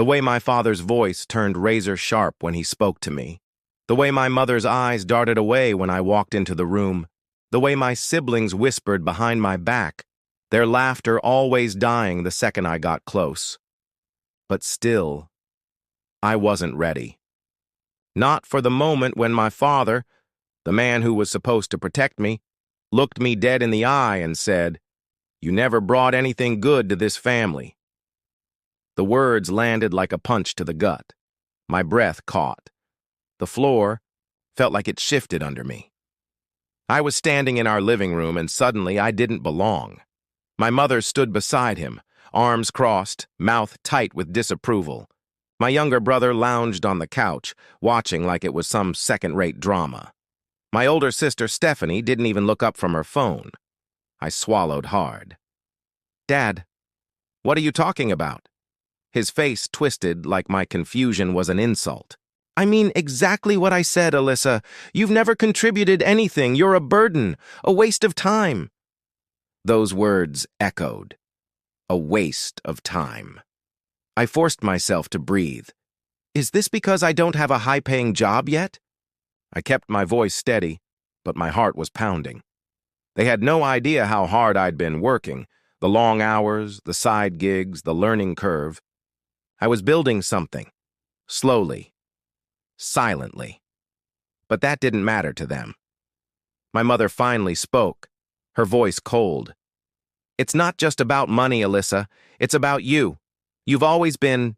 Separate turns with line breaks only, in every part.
The way my father's voice turned razor sharp when he spoke to me. The way my mother's eyes darted away when I walked into the room. The way my siblings whispered behind my back, their laughter always dying the second I got close. But still, I wasn't ready. Not for the moment when my father, the man who was supposed to protect me, looked me dead in the eye and said, "You never brought anything good to this family." The words landed like a punch to the gut. My breath caught. The floor felt like it shifted under me. I was standing in our living room and suddenly I didn't belong. My mother stood beside him, arms crossed, mouth tight with disapproval. My younger brother lounged on the couch, watching like it was some second-rate drama. My older sister, Stephanie, didn't even look up from her phone. I swallowed hard. "Dad, what are you talking about?" His face twisted like my confusion was an insult. "I mean exactly what I said, Alyssa. You've never contributed anything. You're a burden, a waste of time." Those words echoed. A waste of time. I forced myself to breathe. Is this because I don't have a high-paying job yet? I kept my voice steady, but my heart was pounding. They had no idea how hard I'd been working, the long hours, the side gigs, the learning curve. I was building something, slowly, silently. But that didn't matter to them. My mother finally spoke, her voice cold. "It's not just about money, Alyssa. It's about you. You've always been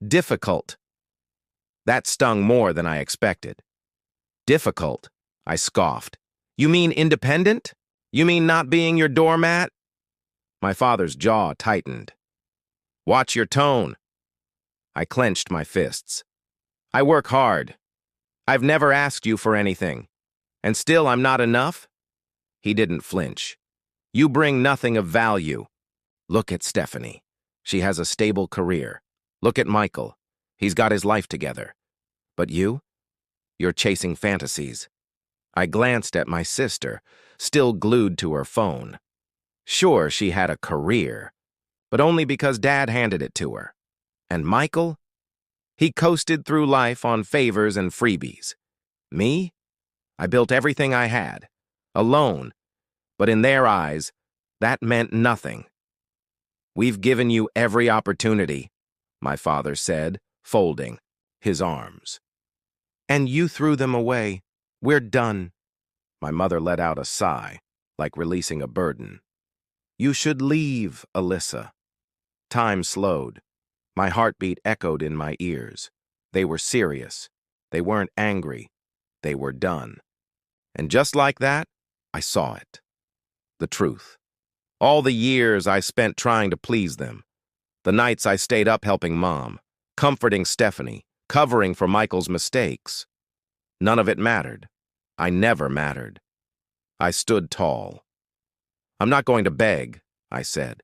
difficult." That stung more than I expected. "Difficult?" I scoffed. "You mean independent? You mean not being your doormat?" My father's jaw tightened. "Watch your tone." I clenched my fists. "I work hard. I've never asked you for anything. And still I'm not enough?" He didn't flinch. "You bring nothing of value. Look at Stephanie. She has a stable career. Look at Michael. He's got his life together. But you? You're chasing fantasies." I glanced at my sister, still glued to her phone. Sure, she had a career, but only because Dad handed it to her. And Michael? He coasted through life on favors and freebies. Me? I built everything I had, alone, but in their eyes, that meant nothing. "We've given you every opportunity," my father said, folding his arms. "And you threw them away. We're done." My mother let out a sigh, like releasing a burden. "You should leave, Alyssa." Time slowed. My heartbeat echoed in my ears. They were serious. They weren't angry. They were done. And just like that, I saw it. The truth. All the years I spent trying to please them. The nights I stayed up helping Mom, comforting Stephanie, covering for Michael's mistakes. None of it mattered. I never mattered. I stood tall. "I'm not going to beg," I said.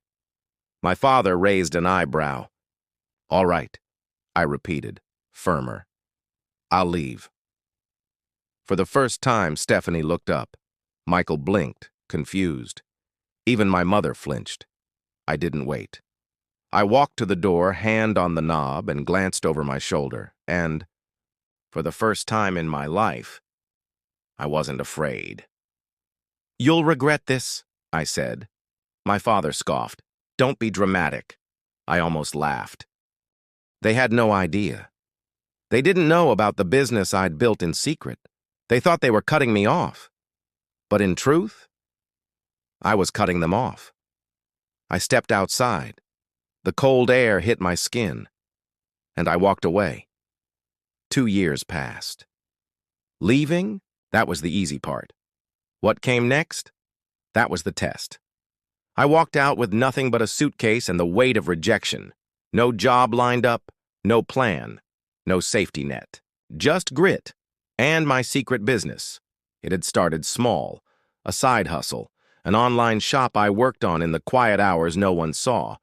My father raised an eyebrow. "All right," I repeated, firmer. "I'll leave." For the first time, Stephanie looked up. Michael blinked, confused. Even my mother flinched. I didn't wait. I walked to the door, hand on the knob, and glanced over my shoulder, and, for the first time in my life, I wasn't afraid. "You'll regret this," I said. My father scoffed. "Don't be dramatic." I almost laughed. They had no idea. They didn't know about the business I'd built in secret. They thought they were cutting me off. But in truth, I was cutting them off. I stepped outside. The cold air hit my skin, and I walked away. 2 years passed. Leaving? That was the easy part. What came next? That was the test. I walked out with nothing but a suitcase and the weight of rejection. No job lined up, no plan, no safety net. Just grit and my secret business. It had started small, a side hustle, an online shop I worked on in the quiet hours no one saw.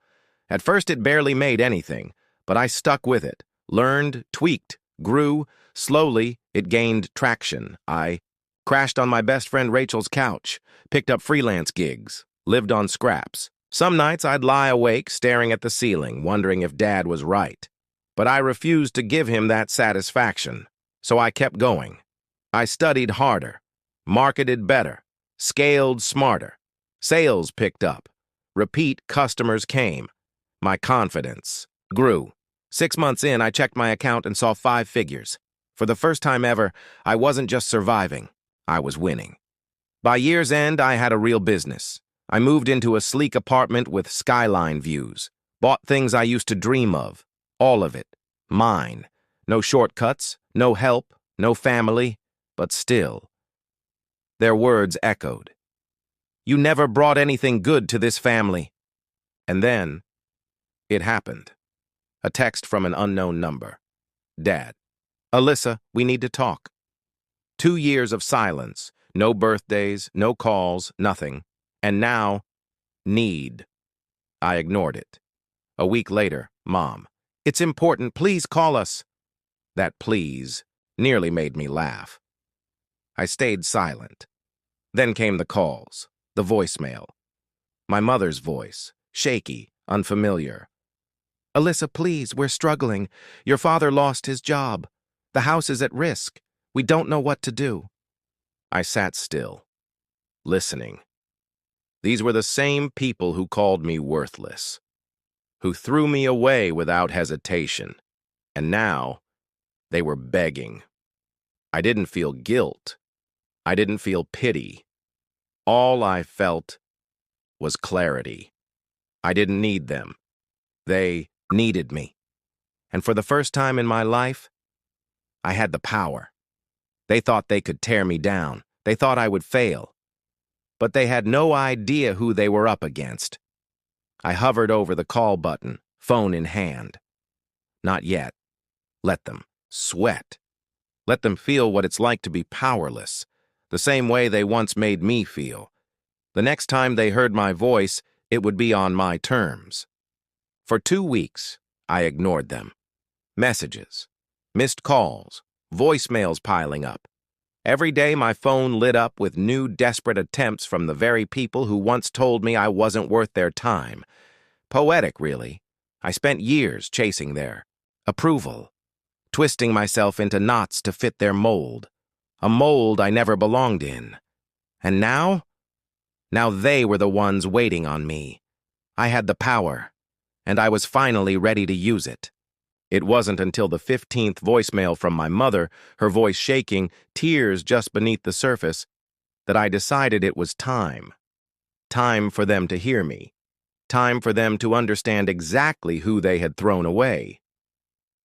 At first it barely made anything, but I stuck with it, learned, tweaked, grew. Slowly, it gained traction. I crashed on my best friend Rachel's couch, picked up freelance gigs, lived on scraps. Some nights I'd lie awake, staring at the ceiling, wondering if Dad was right. But I refused to give him that satisfaction, so I kept going. I studied harder, marketed better, scaled smarter. Sales picked up. Repeat customers came. My confidence grew. 6 months in, I checked my account and saw 5 figures. For the first time ever, I wasn't just surviving, I was winning. By year's end, I had a real business. I moved into a sleek apartment with skyline views, bought things I used to dream of, all of it, mine. No shortcuts, no help, no family, but still. Their words echoed. You never brought anything good to this family. And then, it happened. A text from an unknown number. Dad. Alyssa, we need to talk. 2 years of silence, no birthdays, no calls, nothing. And now, need. I ignored it. A week later, Mom. It's important, please call us. That please nearly made me laugh. I stayed silent. Then came the calls, the voicemail. My mother's voice, shaky, unfamiliar. Alyssa, please, we're struggling. Your father lost his job. The house is at risk. We don't know what to do. I sat still, listening. These were the same people who called me worthless, who threw me away without hesitation. And now, they were begging. I didn't feel guilt. I didn't feel pity. All I felt was clarity. I didn't need them. They needed me. And for the first time in my life, I had the power. They thought they could tear me down. They thought I would fail. But they had no idea who they were up against. I hovered over the call button, phone in hand. Not yet. Let them sweat. Let them feel what it's like to be powerless, the same way they once made me feel. The next time they heard my voice, it would be on my terms. For 2 weeks, I ignored them. Messages, missed calls, voicemails piling up. Every day my phone lit up with new desperate attempts from the very people who once told me I wasn't worth their time. Poetic, really. I spent years chasing their approval, twisting myself into knots to fit their mold, a mold I never belonged in. And now? Now they were the ones waiting on me. I had the power, and I was finally ready to use it. It wasn't until the 15th voicemail from my mother, her voice shaking, tears just beneath the surface, that I decided it was time. Time for them to hear me. Time for them to understand exactly who they had thrown away.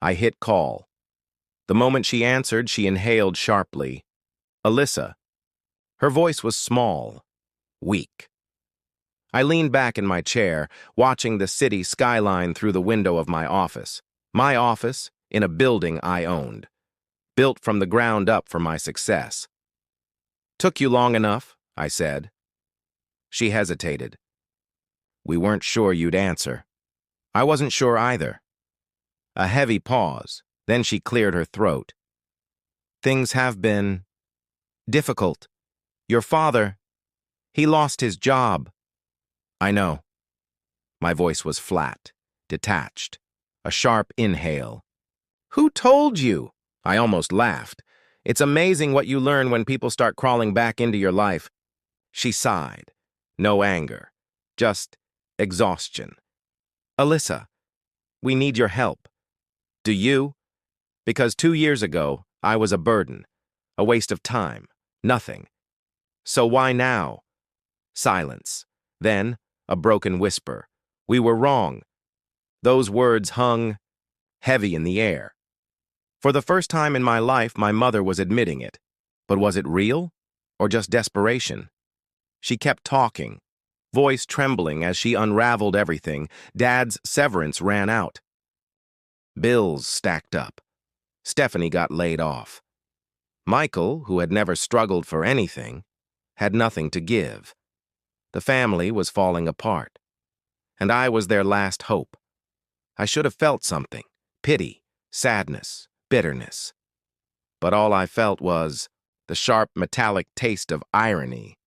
I hit call. The moment she answered, she inhaled sharply. Alyssa. Her voice was small, weak. I leaned back in my chair, watching the city skyline through the window of my office. My office in a building I owned, built from the ground up for my success. Took you long enough, I said. She hesitated. We weren't sure you'd answer. I wasn't sure either. A heavy pause, then she cleared her throat. Things have been difficult. Your father, he lost his job. I know. My voice was flat, detached. A sharp inhale. Who told you? I almost laughed. It's amazing what you learn when people start crawling back into your life. She sighed. No anger. Just exhaustion. Alyssa, we need your help. Do you? Because 2 years ago, I was a burden. A waste of time. Nothing. So why now? Silence. Then, a broken whisper. We were wrong. Those words hung heavy in the air. For the first time in my life, my mother was admitting it. But was it real? Or just desperation? She kept talking, voice trembling as she unraveled everything. Dad's severance ran out. Bills stacked up. Stephanie got laid off. Michael, who had never struggled for anything, had nothing to give. The family was falling apart. And I was their last hope. I should have felt something, pity, sadness, bitterness. But all I felt was the sharp metallic taste of irony.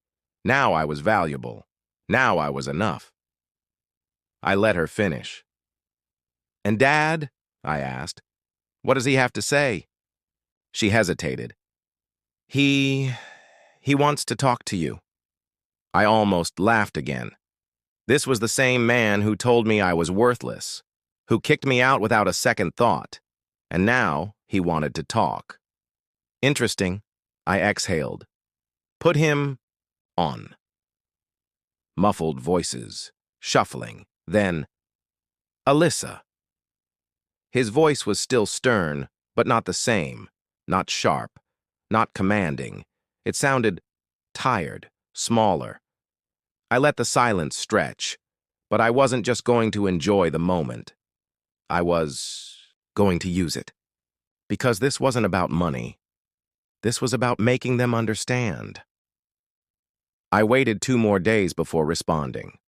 Now I was valuable. Now I was enough. I let her finish. And Dad, I asked. What does he have to say? She hesitated. He wants to talk to you. I almost laughed again. This was the same man who told me I was worthless, who kicked me out without a second thought, and now he wanted to talk. Interesting, I exhaled. Put him on. Muffled voices, shuffling, then, Alyssa. His voice was still stern, but not the same, not sharp, not commanding. It sounded tired, smaller. I let the silence stretch, but I wasn't just going to enjoy the moment. I was going to use it. Because this wasn't about money. This was about making them understand. I waited 2 more days before responding.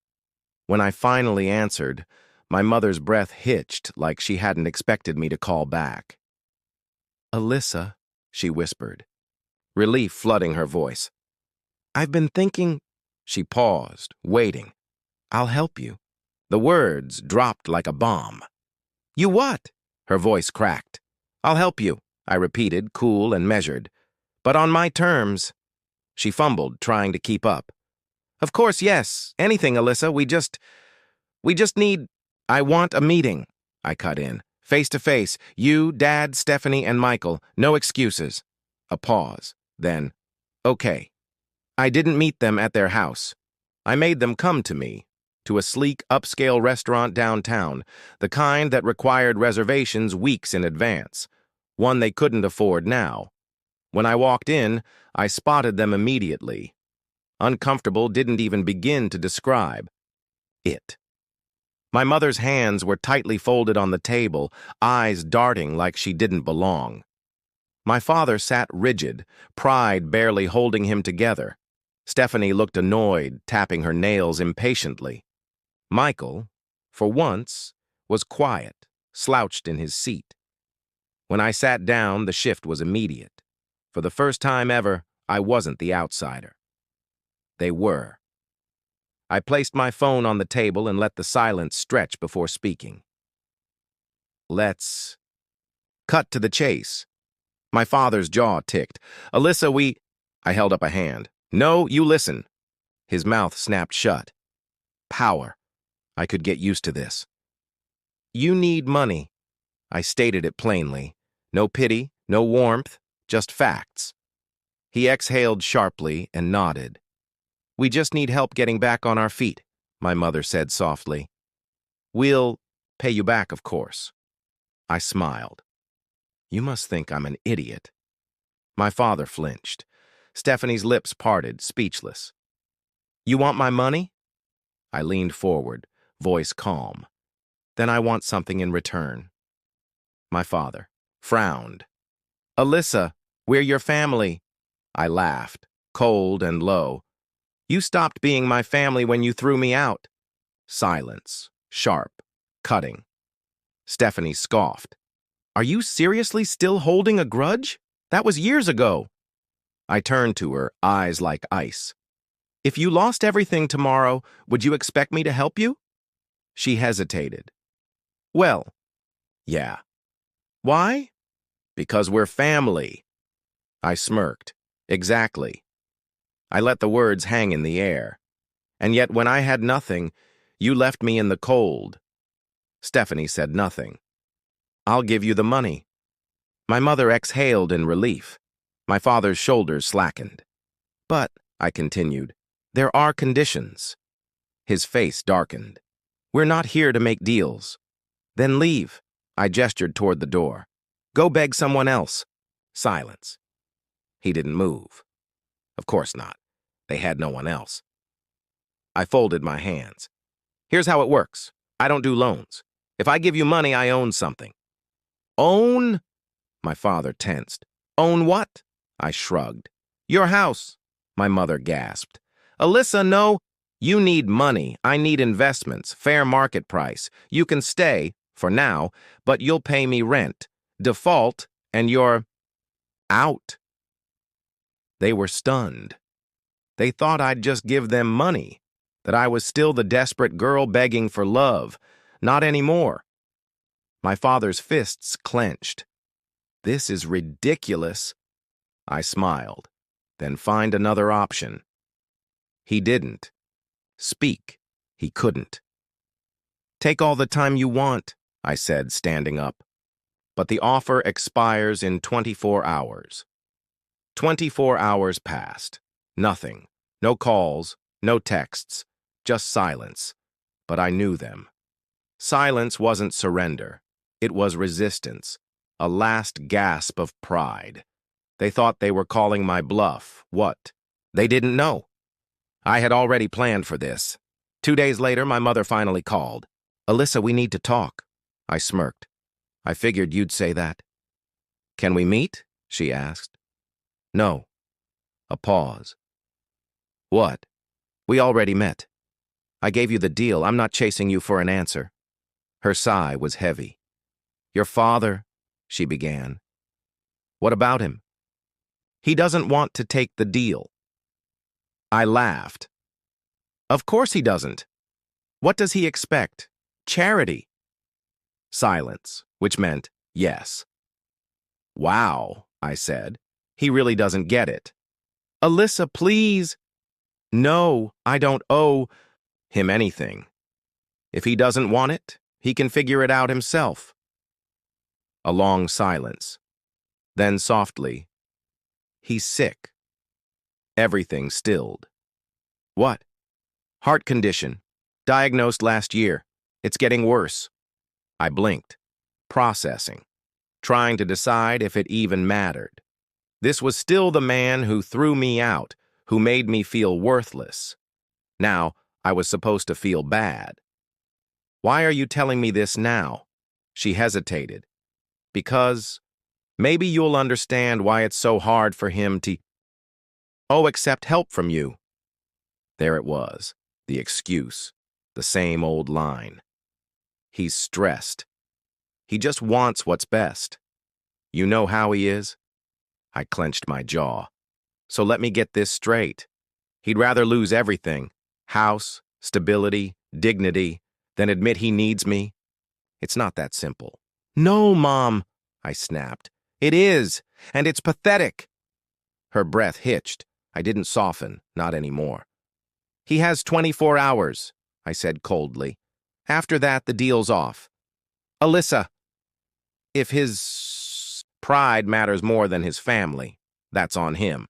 When I finally answered, my mother's breath hitched like she hadn't expected me to call back. Alyssa, she whispered, relief flooding her voice. I've been thinking. She paused, waiting. I'll help you. The words dropped like a bomb. You what? Her voice cracked. I'll help you, I repeated, cool and measured. But on my terms. She fumbled, trying to keep up. Of course, yes. Anything, Alyssa. We just need. I want a meeting, I cut in. Face to face. You, Dad, Stephanie, and Michael. No excuses. A pause. Then, okay. I didn't meet them at their house. I made them come to me, to a sleek, upscale restaurant downtown, the kind that required reservations weeks in advance, one they couldn't afford now. When I walked in, I spotted them immediately. Uncomfortable didn't even begin to describe it. My mother's hands were tightly folded on the table, eyes darting like she didn't belong. My father sat rigid, pride barely holding him together. Stephanie looked annoyed, tapping her nails impatiently. Michael, for once, was quiet, slouched in his seat. When I sat down, the shift was immediate. For the first time ever, I wasn't the outsider. They were. I placed my phone on the table and let the silence stretch before speaking. Let's cut to the chase. My father's jaw ticked. Alyssa, I held up a hand. No, you listen. His mouth snapped shut. Power. I could get used to this. You need money. I stated it plainly. No pity, no warmth, just facts. He exhaled sharply and nodded. We just need help getting back on our feet, my mother said softly. We'll pay you back, of course. I smiled. You must think I'm an idiot. My father flinched. Stephanie's lips parted, speechless. You want my money? I leaned forward, voice calm. Then I want something in return. My father frowned. Alyssa, we're your family. I laughed, cold and low. You stopped being my family when you threw me out. Silence, sharp, cutting. Stephanie scoffed. Are you seriously still holding a grudge? That was years ago. I turned to her, eyes like ice. If you lost everything tomorrow, would you expect me to help you? She hesitated. Well, yeah. Why? Because we're family. I smirked. Exactly. I let the words hang in the air. And yet when I had nothing, you left me in the cold. Stephanie said nothing. I'll give you the money. My mother exhaled in relief. My father's shoulders slackened. But, I continued, there are conditions. His face darkened. We're not here to make deals. Then leave. I gestured toward the door. Go beg someone else. Silence. He didn't move. Of course not. They had no one else. I folded my hands. Here's how it works. I don't do loans. If I give you money, I own something. Own? My father tensed. Own what? I shrugged. Your house, my mother gasped. Alyssa, no. You need money. I need investments, fair market price. You can stay, for now, but you'll pay me rent. Default, and you're out. They were stunned. They thought I'd just give them money, that I was still the desperate girl begging for love. Not anymore. My father's fists clenched. This is ridiculous. I smiled. Then find another option. He didn't. Speak. He couldn't. Take all the time you want, I said, standing up. But the offer expires in 24 hours. 24 hours passed. Nothing. No calls, no texts, just silence. But I knew them. Silence wasn't surrender. It was resistance, a last gasp of pride. They thought they were calling my bluff. What? They didn't know. I had already planned for this. 2 days later, my mother finally called. "Alyssa, we need to talk." I smirked. "I figured you'd say that." "Can we meet?" she asked. "No." A pause. "What?" "We already met. I gave you the deal. I'm not chasing you for an answer." Her sigh was heavy. "Your father," she began. "What about him?" "He doesn't want to take the deal." I laughed. "Of course he doesn't. What does he expect? Charity." Silence, which meant yes. "Wow," I said. "He really doesn't get it." "Alyssa, please." "No, I don't owe him anything. If he doesn't want it, he can figure it out himself." A long silence. Then softly, "He's sick." Everything stilled. "What?" "Heart condition. Diagnosed last year. It's getting worse." I blinked, processing, trying to decide if it even mattered. This was still the man who threw me out, who made me feel worthless. Now, I was supposed to feel bad. "Why are you telling me this now?" She hesitated. "Because maybe you'll understand why it's so hard for him to accept help from you." There it was, the excuse, the same old line. "He's stressed. He just wants what's best. You know how he is?" I clenched my jaw. "So let me get this straight. He'd rather lose everything, house, stability, dignity, than admit he needs me? It's not that simple." "No, Mom," I snapped. "It is, and it's pathetic." Her breath hitched. I didn't soften, not anymore. "He has 24 hours, I said coldly. "After that, the deal's off." "Alyssa, if his pride matters more than his family, that's on him."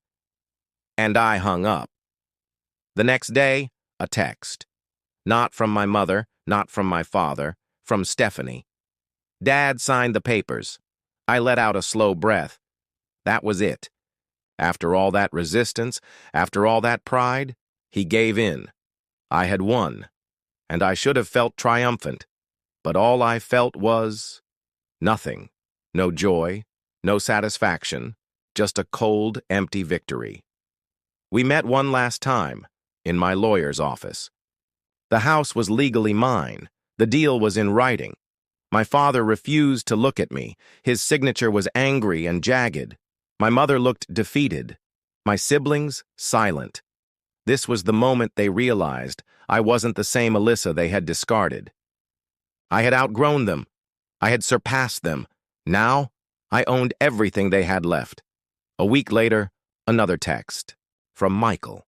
And I hung up. The next day, a text. Not from my mother, not from my father, from Stephanie. "Dad signed the papers." I let out a slow breath. That was it. After all that resistance, after all that pride, he gave in. I had won, and I should have felt triumphant. But all I felt was nothing. No joy, no satisfaction, just a cold, empty victory. We met one last time, in my lawyer's office. The house was legally mine. The deal was in writing. My father refused to look at me. His signature was angry and jagged. My mother looked defeated. My siblings, silent. This was the moment they realized I wasn't the same Alyssa they had discarded. I had outgrown them. I had surpassed them. Now, I owned everything they had left. A week later, another text. From Michael.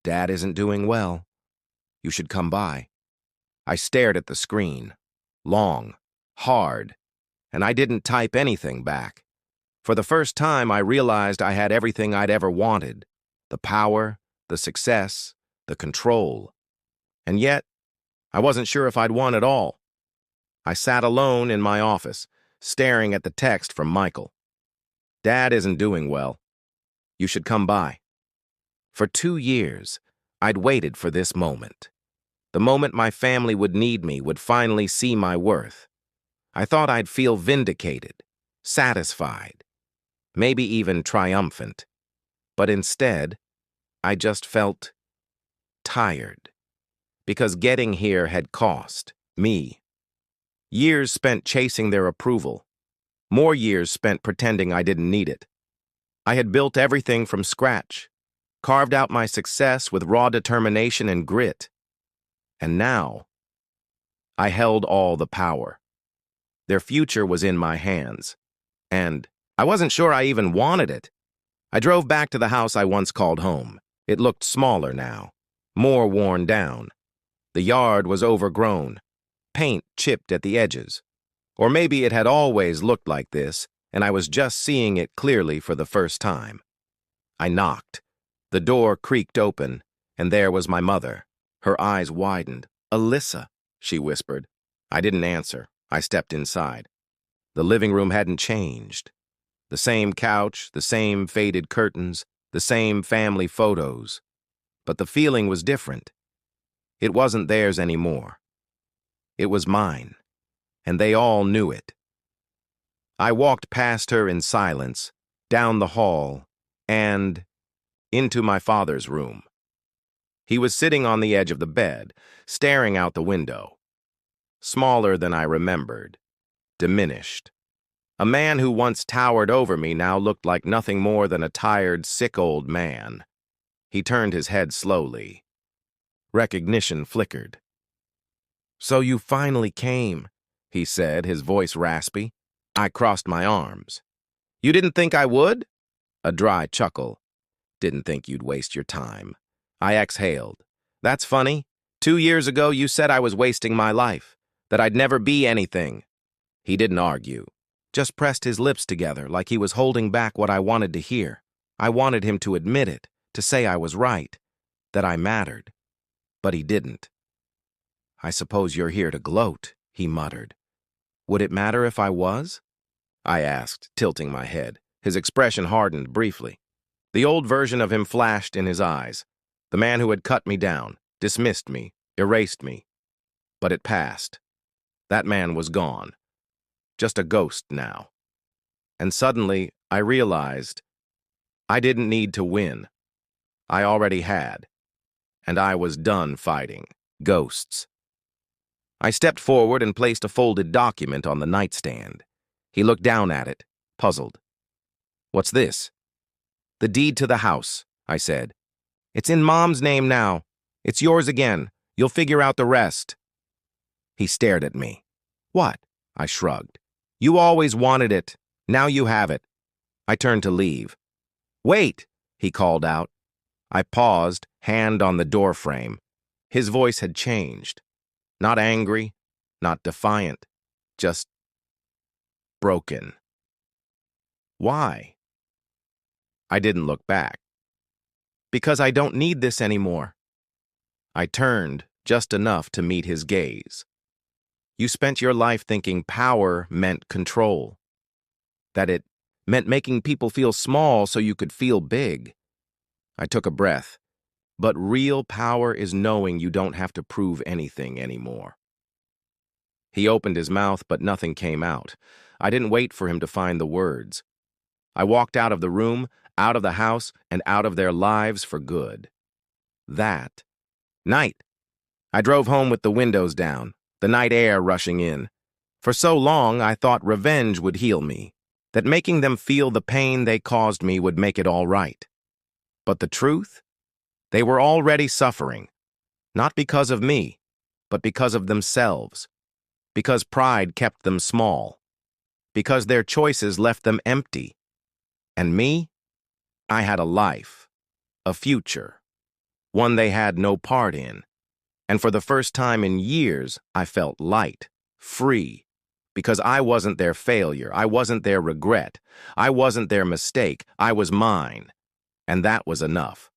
"Dad isn't doing well. You should come by." I stared at the screen. Long, hard, and I didn't type anything back. For the first time, I realized I had everything I'd ever wanted. The power, the success, the control. And yet, I wasn't sure if I'd won it all. I sat alone in my office, staring at the text from Michael. "Dad isn't doing well. You should come by." For 2 years, I'd waited for this moment. The moment my family would need me, would finally see my worth. I thought I'd feel vindicated, satisfied, maybe even triumphant. But instead, I just felt tired. Because getting here had cost me. Years spent chasing their approval. More years spent pretending I didn't need it. I had built everything from scratch, carved out my success with raw determination and grit. And now, I held all the power. Their future was in my hands. And I wasn't sure I even wanted it. I drove back to the house I once called home. It looked smaller now, more worn down. The yard was overgrown, paint chipped at the edges. Or maybe it had always looked like this, and I was just seeing it clearly for the first time. I knocked. The door creaked open, and there was my mother. Her eyes widened. "Alyssa," she whispered. I didn't answer. I stepped inside. The living room hadn't changed. The same couch, the same faded curtains, the same family photos. But the feeling was different. It wasn't theirs anymore. It was mine, and they all knew it. I walked past her in silence, down the hall, and into my father's room. He was sitting on the edge of the bed, staring out the window. Smaller than I remembered, diminished. A man who once towered over me now looked like nothing more than a tired, sick old man. He turned his head slowly. Recognition flickered. "So you finally came," he said, his voice raspy. I crossed my arms. "You didn't think I would?" A dry chuckle. "Didn't think you'd waste your time." I exhaled. "That's funny. 2 years ago you said I was wasting my life, that I'd never be anything." He didn't argue, just pressed his lips together like he was holding back what I wanted to hear. I wanted him to admit it, to say I was right, that I mattered. But he didn't. "I suppose you're here to gloat," he muttered. "Would it matter if I was?" I asked, tilting my head. His expression hardened briefly. The old version of him flashed in his eyes. The man who had cut me down, dismissed me, erased me. But it passed. That man was gone. Just a ghost now. And suddenly, I realized I didn't need to win. I already had. And I was done fighting ghosts. I stepped forward and placed a folded document on the nightstand. He looked down at it, puzzled. "What's this?" "The deed to the house," I said. "It's in Mom's name now. It's yours again. You'll figure out the rest." He stared at me. "What?" I shrugged. "You always wanted it. Now you have it." I turned to leave. "Wait," he called out. I paused, hand on the doorframe. His voice had changed. Not angry, not defiant, just broken. "Why?" I didn't look back. "Because I don't need this anymore." I turned just enough to meet his gaze. "You spent your life thinking power meant control. That it meant making people feel small so you could feel big." I took a breath. "But real power is knowing you don't have to prove anything anymore." He opened his mouth, but nothing came out. I didn't wait for him to find the words. I walked out of the room, out of the house, and out of their lives for good. That night, I drove home with the windows down, the night air rushing in. For so long, I thought revenge would heal me, that making them feel the pain they caused me would make it all right. But the truth? They were already suffering, not because of me, but because of themselves, because pride kept them small, because their choices left them empty. And me? I had a life, a future, one they had no part in. And for the first time in years, I felt light, free, because I wasn't their failure, I wasn't their regret, I wasn't their mistake, I was mine. And that was enough.